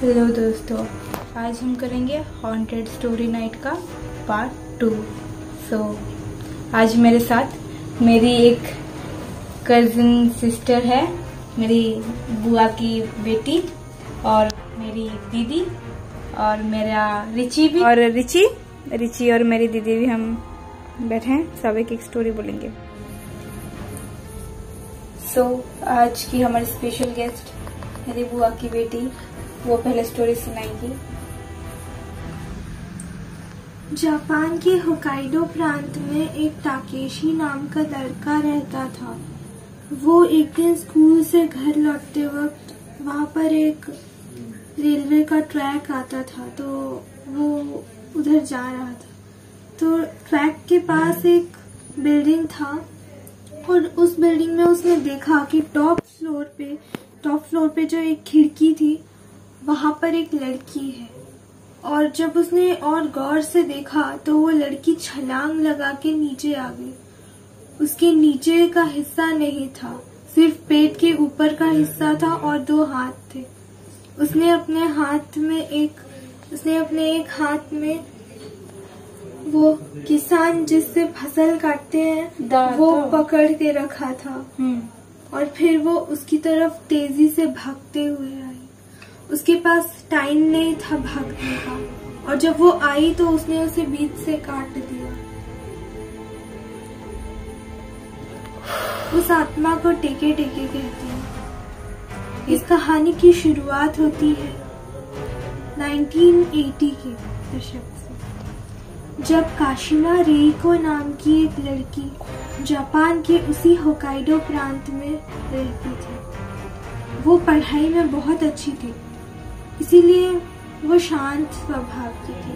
Hello दोस्तों, आज हम करेंगे हॉन्टेड स्टोरी नाइट का पार्ट 2। आज मेरे साथ मेरी एक कजिन सिस्टर है, मेरी बुआ की बेटी और मेरी दीदी और मेरा रिची भी, और रिची और मेरी दीदी भी हम बैठे हैं। सब एक स्टोरी बोलेंगे। आज की हमारी स्पेशल गेस्ट मेरी बुआ की बेटी, वो पहले स्टोरी सुनाएगी। जापान के होकाइडो प्रांत में एक ताकेशी नाम का लड़का रहता था। वो एक दिन स्कूल से घर लौटते वक्त वहाँ पर एक रेलवे का ट्रैक आता था, तो वो उधर जा रहा था। तो ट्रैक के पास एक बिल्डिंग था और उस बिल्डिंग में उसने देखा कि टॉप फ्लोर पे जो एक खिड़की थी वहां पर एक लड़की है। और जब उसने और गौर से देखा तो वो लड़की छलांग लगा के नीचे आ गई। उसके नीचे का हिस्सा नहीं था, सिर्फ पेट के ऊपर का हिस्सा था और 2 हाथ थे। उसने अपने एक हाथ में वो किसान जिससे फसल काटते हैं वो पकड़ के रखा था। और फिर वो उसकी तरफ तेजी से भागते हुए आई। उसके पास टाइम नहीं था भागने का, और जब वो आई तो उसने उसे बीच से काट दिया। उस आत्मा को टेके टेके कहते हैं। इस कहानी की शुरुआत होती है 1980 के दशक से, जब काशिमा रेइको नाम की एक लड़की जापान के उसी होकाइडो प्रांत में रहती थी। वो पढ़ाई में बहुत अच्छी थी, इसीलिए वो शांत स्वभाव की थी,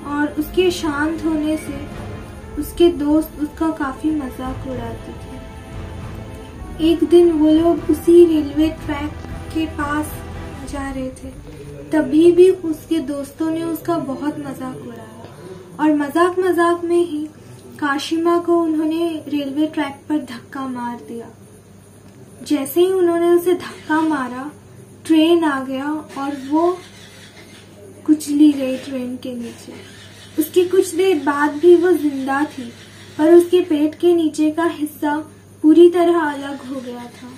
और उसके शांत होने से उसके दोस्त उसका काफी मजाक उड़ाते थे। एक दिन वो लोग उसी रेलवे ट्रैक के पास जा रहे थे, तभी भी उसके दोस्तों ने उसका बहुत मजाक उड़ाया, और मजाक में ही काशिमा को उन्होंने रेलवे ट्रैक पर धक्का मार दिया। जैसे ही उन्होंने उसे धक्का मारा, ट्रेन आ गया और वो कुचली गई ट्रेन के नीचे। उसके कुछ देर बाद भी वो जिंदा थी, पर उसके पेट के नीचे का हिस्सा पूरी तरह अलग हो गया था।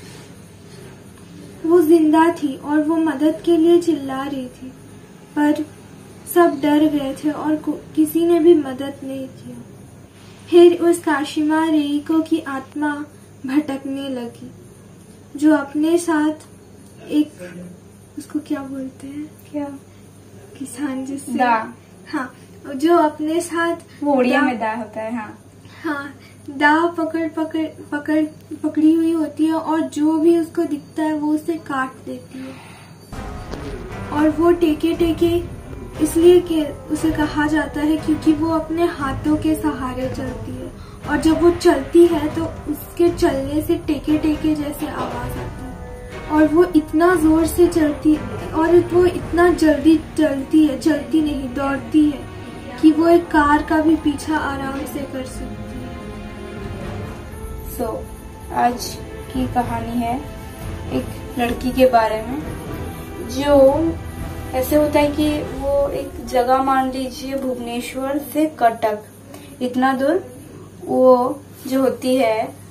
वो जिंदा थी और वो मदद के लिए चिल्ला रही थी, पर सब डर गए थे और किसी ने भी मदद नहीं किया। फिर उस काशिमा रेइको की आत्मा भटकने लगी, जो अपने साथ एक, उसको क्या बोलते हैं, क्या किसान जिससे हाँ, जो अपने साथ वो उड़िया में दा होता है। हाँ, दा पकड़ी हुई होती है, और जो भी उसको दिखता है वो उसे काट देती है। और वो टेके इसलिए कि उसे कहा जाता है क्योंकि वो अपने हाथों के सहारे चलती है, और जब वो चलती है तो उसके चलने से टेके जैसे आवाज आती है। और वो इतना जोर से चलती है और वो इतना जल्दी चलती है, दौड़ती है कि वो एक कार का भी पीछा आराम से कर सकती है। आज की कहानी है एक लड़की के बारे में, जो ऐसे होता है कि वो एक जगह, मान लीजिए भुवनेश्वर से कटक, इतना दूर वो जो होती है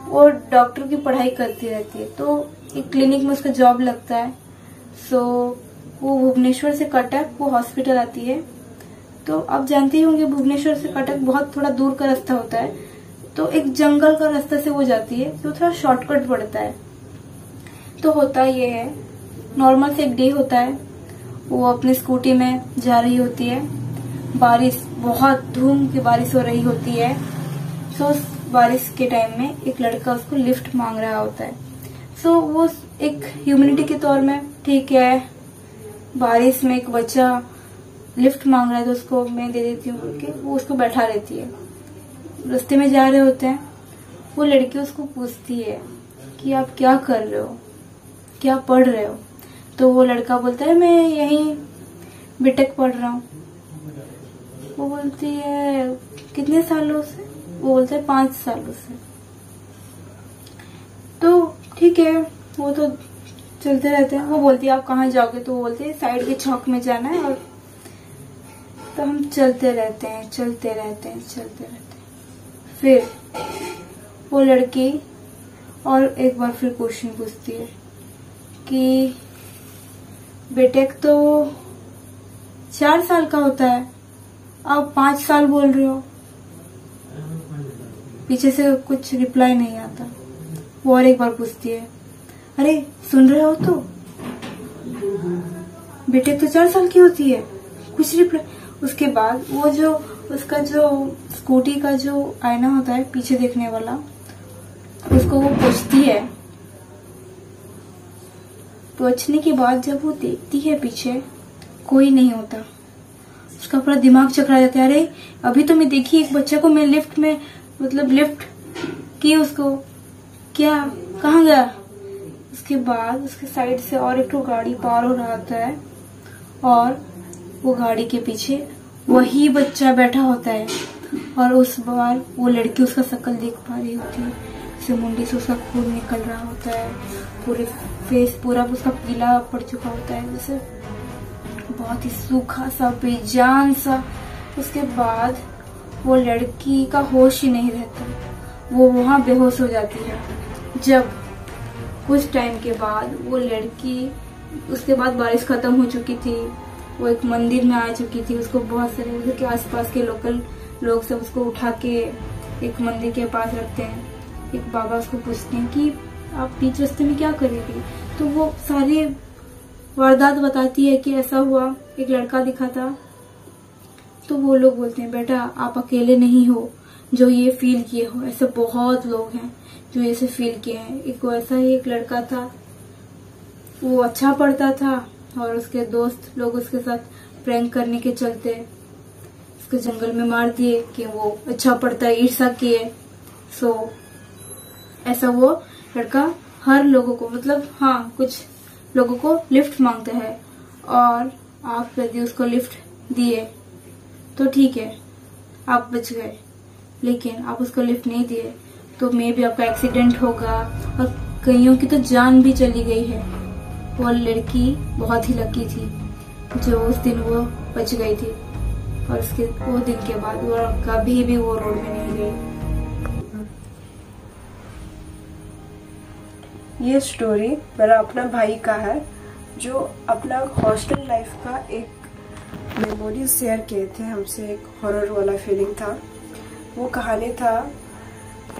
वो डॉक्टर की पढ़ाई करती रहती है। तो एक क्लिनिक में उसका जॉब लगता है। वो भुवनेश्वर से कटक वो हॉस्पिटल आती है। तो आप जानते ही होंगे भुवनेश्वर से कटक बहुत थोड़ा दूर का रास्ता होता है, तो एक जंगल का रास्ता से वो जाती है, तो थोड़ा शॉर्टकट पड़ता है। तो होता ये है, नॉर्मल से एक डे होता है, वो अपनी स्कूटी में जा रही होती है। बारिश, बहुत धूम की बारिश हो रही होती है। उस बारिश के टाइम में एक लड़का उसको लिफ्ट मांग रहा होता है। वो एक ह्यूमैनिटी के तौर में, ठीक है, बारिश में एक बच्चा लिफ्ट मांग रहा है तो उसको मैं दे देती हूँ करके वो उसको बैठा रहती है। रास्ते में जा रहे होते हैं, वो लड़की उसको पूछती है कि आप क्या कर रहे हो, क्या पढ़ रहे हो? तो वो लड़का बोलता है मैं यहीं बीटेक पढ़ रहा हूँ। वो बोलती है कितने सालों से? वो बोलता है 5 सालों से। तो ठीक है, वो तो चलते रहते हैं। वो बोलती है आप कहाँ जाओगे, तो वो बोलते हैं साइड के चौक में जाना है। और तो हम चलते रहते हैं, चलते रहते हैं, चलते रहते हैं। फिर वो लड़की और एक बार फिर क्वेश्चन पूछती है कि बेटे तो 4 साल का होता है, आप 5 साल बोल रहे हो। पीछे से कुछ रिप्लाई नहीं आता। वो और एक बार पूछती है, अरे सुन रहे हो तो, बेटे तो 4 साल की होती है, कुछ रिप्लाई। उसके बाद वो जो उसका जो स्कूटी का जो आईना होता है पीछे देखने वाला, उसको वो पूछती है। पूछने के बाद जब वो देखती है पीछे कोई नहीं होता, उसका पूरा दिमाग चकरा जाता है। अरे अभी तो मैं देखी एक बच्चे को, मैं लिफ्ट में मतलब लिफ्ट की उसको, क्या कहाँ गया। उसके बाद उसके साइड से और एक तो गाड़ी पार हो रहा होता है और वो गाड़ी के पीछे वही बच्चा बैठा होता है। और उस बार वो लड़की उसका शक्ल देख पा रही होती है, जैसे मुंडी से उसका खून निकल रहा होता है, पूरे फेस पूरा उसका पीला पड़ चुका होता है, जैसे बहुत ही सूखा सा बेजान सा। उसके बाद वो लड़की का होश ही नहीं रहता, वो वहां बेहोश हो जाती है। जब कुछ टाइम के बाद वो लड़की, उसके बाद बारिश खत्म हो चुकी थी, वो एक मंदिर में आ चुकी थी। उसको बहुत सारे उधर के आसपास के लोकल लोग सब उसको उठा के एक मंदिर के पास रखते हैं। एक बाबा उसको पूछते हैं कि आप बीच रास्ते में क्या करेगी, तो वो सारी वारदात बताती है कि ऐसा हुआ, एक लड़का दिखा था। तो वो लोग बोलते हैं बेटा आप अकेले नहीं हो जो ये फील किए हो, ऐसे बहुत लोग हैं जो ऐसे फील किए हैं। एक वैसा ही एक लड़का था, वो अच्छा पढ़ता था और उसके दोस्त लोग उसके साथ प्रैंक करने के चलते उसको जंगल में मार दिए कि वो अच्छा पढ़ता है, ईर्ष्या किए। सो ऐसा वो लड़का हर लोगों को, मतलब हाँ कुछ लोगों को लिफ्ट मांगता है, और आप यदि उसको लिफ्ट दिए तो ठीक है आप बच गए, लेकिन आप उसको लिफ्ट नहीं दिए तो मे भी आपका एक्सीडेंट होगा और कईयों की तो जान भी चली गई है। वो लड़की बहुत ही लकी थी जो उस दिन वो बच गई थी, और उसके वो दिन के बाद वो कभी भी वो रोड में नहीं गई। ये स्टोरी मेरा अपना भाई का है जो अपना हॉस्टल लाइफ का एक मेमोरी शेयर किए थे हमसे। एक हॉरर वाला फीलिंग था। वो कहानी था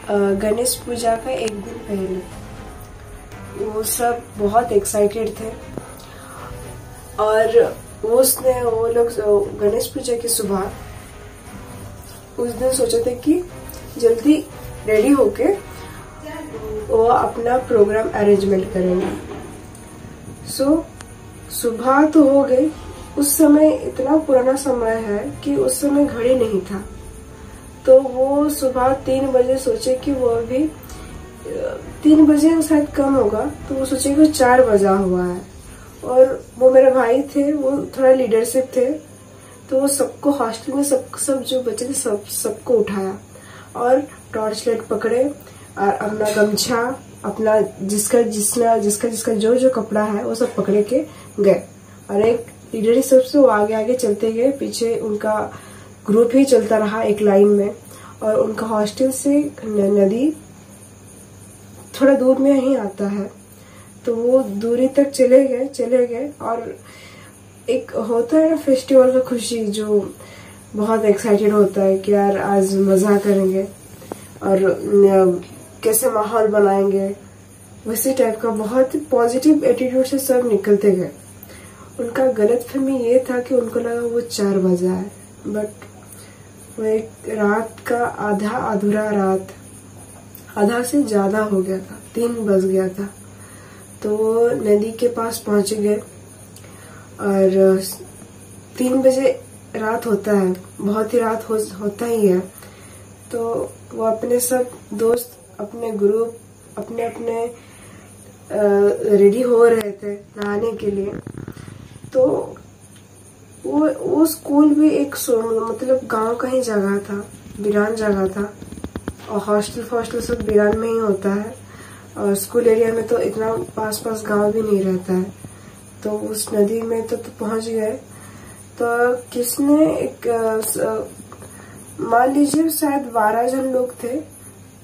गणेश पूजा का एक दिन पहले। वो सब बहुत एक्साइटेड थे और वो लोग गणेश पूजा की सुबह उस दिन सोचे थे कि जल्दी रेडी होके वो अपना प्रोग्राम अरेंजमेंट करेंगे। सो सुबह तो हो गई। उस समय इतना पुराना समय है कि उस समय घड़ी नहीं था, तो वो सुबह 3 बजे सोचे कि वो अभी 3 बजे शायद कम होगा, तो वो सोचे कि 4 बजा हुआ है। और वो मेरे भाई थे, वो थोड़ा लीडरशिप थे, तो वो सबको हॉस्टल में सब जो बच्चे थे सबको उठाया और टॉर्च लाइट पकड़े और अपना गमछा, अपना जिसका जो कपड़ा है वो सब पकड़े के गए। और एक लीडरशिप से वो आगे आगे चलते गए, पीछे उनका ग्रुप ही चलता रहा एक लाइन में। और उनका हॉस्टल से नदी थोड़ा दूर में ही आता है, तो वो दूरी तक चले गए। और एक होता है ना फेस्टिवल का खुशी, जो बहुत एक्साइटेड होता है कि यार आज मजा करेंगे और कैसे माहौल बनाएंगे, वैसे टाइप का बहुत पॉजिटिव एटीट्यूड से सब निकलते गए। उनका गलतफहमी ये था कि उनको लगा वो 4 बजा है, बट वो एक रात का आधा से ज्यादा हो गया था, 3 बज गया था। तो वो नदी के पास पहुंच गए और 3 बजे रात होता है, बहुत ही रात होता ही है। तो वो अपने सब दोस्त, अपने ग्रुप, अपने रेडी हो रहे थे नहाने के लिए। तो वो स्कूल भी एक मतलब गांव का ही जगह था, वीरान जगह था, और हॉस्टल सब वीरान में ही होता है। और स्कूल एरिया में तो इतना पास पास गांव भी नहीं रहता है, तो उस नदी में तो पहुंच गए। तो किसने एक मान लीजिए शायद 12 जन लोग थे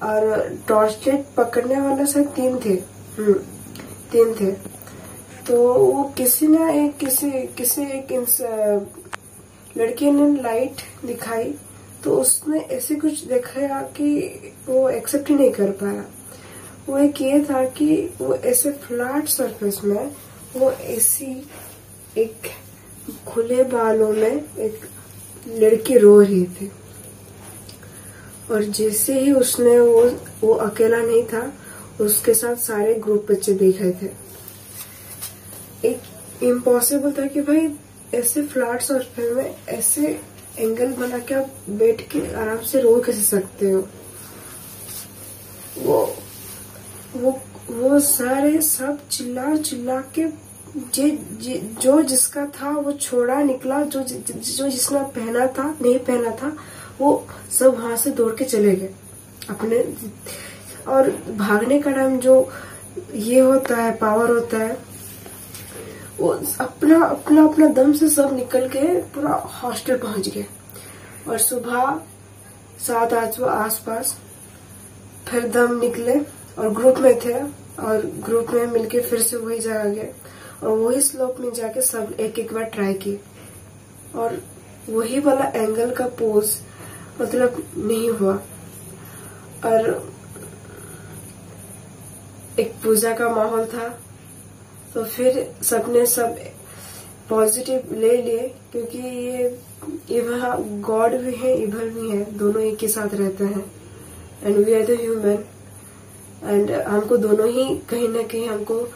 और टॉर्च लाइट पकड़ने वाला शायद 3 थे। 3 थे। तो वो किसी एक लड़की ने लाइट दिखाई, तो उसने ऐसे कुछ देखा कि वो एक्सेप्ट ही नहीं कर पाया। वो एक ये था कि वो ऐसे फ्लैट सरफेस में वो ऐसी एक खुले बालों में एक लड़की रो रही थी, और जैसे ही उसने वो अकेला नहीं था, उसके साथ सारे ग्रुप बच्चे देख रहे थे। एक इम्पॉसिबल था कि भाई ऐसे फ्लैट सरफेस में ऐसे एंगल बना के आप बैठ के आराम से रो कैसे सकते हो। वो सारे सब चिल्ला के जो जिसका था वो छोड़ा निकला, जो जिसने पहना था नहीं पहना था, वो सब वहां से दौड़ के चले गए अपने। और भागने का टाइम जो ये होता है, पावर होता है, वो अपना दम से सब निकल के पूरा हॉस्टल पहुंच गए। और सुबह 7-8 आसपास फिर दम निकले और ग्रुप में थे, और ग्रुप में मिलके फिर से वही जगह गए और वही स्लोप में जाके सब एक बार ट्राई की, और वही वाला एंगल का पोज मतलब नहीं हुआ। और एक पूजा का माहौल था, तो फिर सबने सब पॉजिटिव ले लिए, क्योंकि ये वहाँ गॉड भी है, इवल भी है, दोनों एक के साथ रहते हैं। And we are the human, and हमको दोनों ही कहीं ना कहीं हमको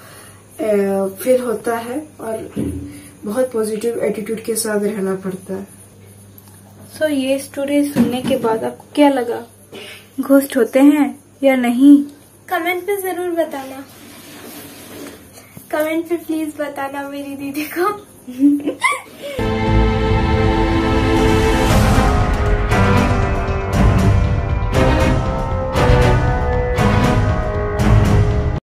फील होता है, और बहुत पॉजिटिव एटीट्यूड के साथ रहना पड़ता है। सो ये स्टोरी सुनने के बाद आपको क्या लगा? घोस्ट होते हैं या नहीं? कमेंट पे जरूर बताना, कमेंट पे प्लीज बताना मेरी दीदी को।